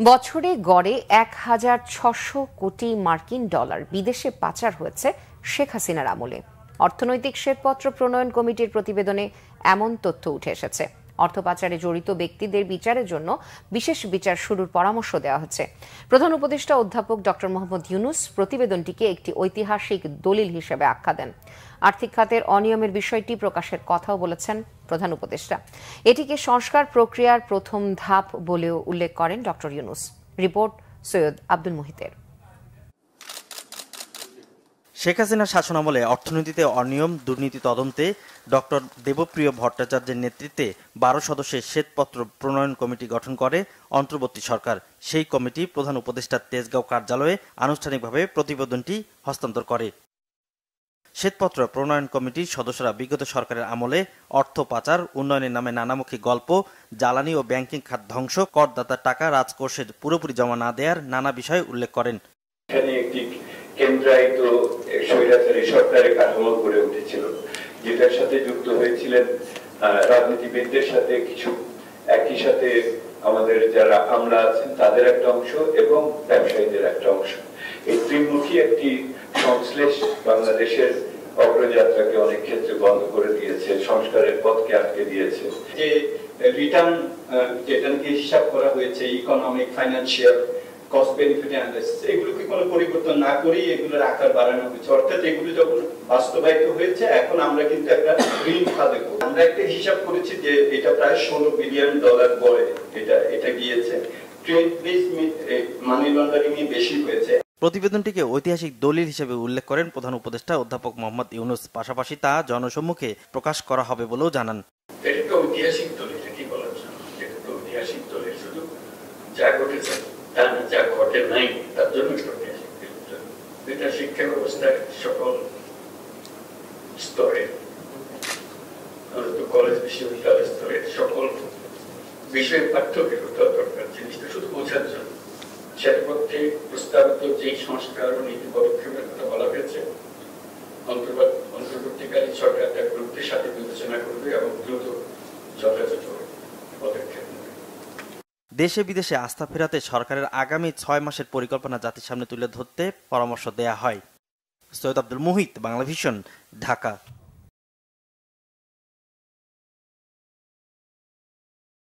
বছরে গড়ে ১,৬০০ কোটি মার্কিন ডলার বিদেশে পাচার হয়েছে শেখ হাসিনার আমলে। অর্থনৈতিক শ্বেতপত্র প্রণয়ন কমিটির প্রতিবেদনে এমন তথ্য উঠে এসেছে। অর্থ পাচারে জড়িত ব্যক্তিদের বিচারের জন্য বিশেষ বিচার শুরুর পরামর্শ দেওয়া হচ্ছে। প্রধান উপদেষ্টা অধ্যাপক ডক্টর মোহাম্মদ ইউনূস প্রতিবেদনটিকে একটি ঐতিহাসিক দলিল হিসেবে আখ্যা দেন। আর্থিক খাতের অনিয়মের বিষয়টি প্রকাশের কথাও বলেছেন প্রধান উপদেষ্টা। এটিকে সংস্কার প্রক্রিয়ার প্রথম ধাপ বলেও উল্লেখ করেন ডক্টর ইউনূস। রিপোর্ট সৈয়দ আব্দুল মুহিতের। শেখ হাসিনার শাসনামলে অর্থনীতিতে অনিয়ম দুর্নীতি তদন্তে ডক্টর দেবপ্রিয় ভট্টাচার্যের নেতৃত্বে ১২ সদস্যের শ্বেতপত্র প্রণয়ন কমিটি গঠন করে অন্তর্বর্তী সরকার। সেই কমিটি প্রধান উপদেষ্টার তেজগাঁও কার্যালয়ে আনুষ্ঠানিকভাবে প্রতিবেদনটি হস্তান্তর করে। শ্বেতপত্র প্রণয়ন কমিটির সদস্যরা বিগত সরকারের আমলে অর্থ পাচার, উন্নয়নের নামে নানামুখী গল্প, জ্বালানি ও ব্যাংকিং খাত ধ্বংস, করদাতার টাকা রাজকোষে পুরোপুরি জমা না দেওয়ার নানা বিষয় উল্লেখ করেন। কেন্দ্রায়িত স্বৈরাচারী সরকারের কাঠামো গড়ে উঠেছিল, যেটার সাথে যুক্ত হয়েছিলেন রাজনীতিবিদদের সাথে কিছু, একই সাথে আমাদের যারা আমলা আছেন তাদের একটা অংশ এবং ব্যবসায়ীদের একটা অংশ। এই ত্রিমুখী একটি সংশ্লেষ বাংলাদেশের অগ্রযাত্রাকে অনেক ক্ষেত্রে বন্ধ করে দিয়েছে, সংস্কারের পথকে আটকে দিয়েছে। যে রিটার্ন যেটা নাকি হিসাব করা হয়েছে, economic, financial, cost benefit analysis, এগুলোকে কোনো পরিবর্তন না করেই এগুলোর আকার বাড়ানো হয়েছে। অর্থাৎ এগুলো যখন বাস্তবায়িত হয়েছে, এখন আমরা কিন্তু একটা ঋণ খাতে আমরা একটা হিসাব করেছি যে এটা প্রায় $16 বিলিয়ন বলে এটা গিয়েছে। ট্রেড প্লেস মানি লন্ডারিং এ বেশি হয়েছে। প্রতিবেদনটিকে ঐতিহাসিক দলিল হিসেবে উল্লেখ করেন প্রধান উপদেষ্টা অধ্যাপক মোহাম্মদ ইউনূস। পাশাপাশি তা জনসম্মুখে প্রকাশ করা হবে বলেও জানান। এটা ঐতিহাসিক দলিল, কি বলার জন্য এটা তো ঐতিহাসিক দলিল, শুধু যা ঘটেছে তা না, যা ঘটে নাই তার জন্য ঐতিহাসিক দলিল। এটা শিক্ষা ব্যবস্থার সকল স্তরে, কলেজ বিশ্ববিদ্যালয় স্তরে সকল বিষয়ে পাঠ্যকে দরকার, জিনিসটা শুধু বোঝার জন্য। সেটার পক্ষে প্রস্তাবিত যে সংস্কার ও নীতি পদক্ষেপের কথা বলা হয়েছে, অন্তর্বর্তীকালীন সরকার তার গুরুত্বের সাথে বিবেচনা করবে এবং দ্রুত যথাযথ পদক্ষেপ নেবে। দেশে বিদেশে আস্থা ফেরাতে সরকারের আগামী ৬ মাসের পরিকল্পনা জাতির সামনে তুলে ধরতে পরামর্শ দেয়া হয়। সৈয়দ আব্দুল মুহিত, বাংলাভিশন, ঢাকা।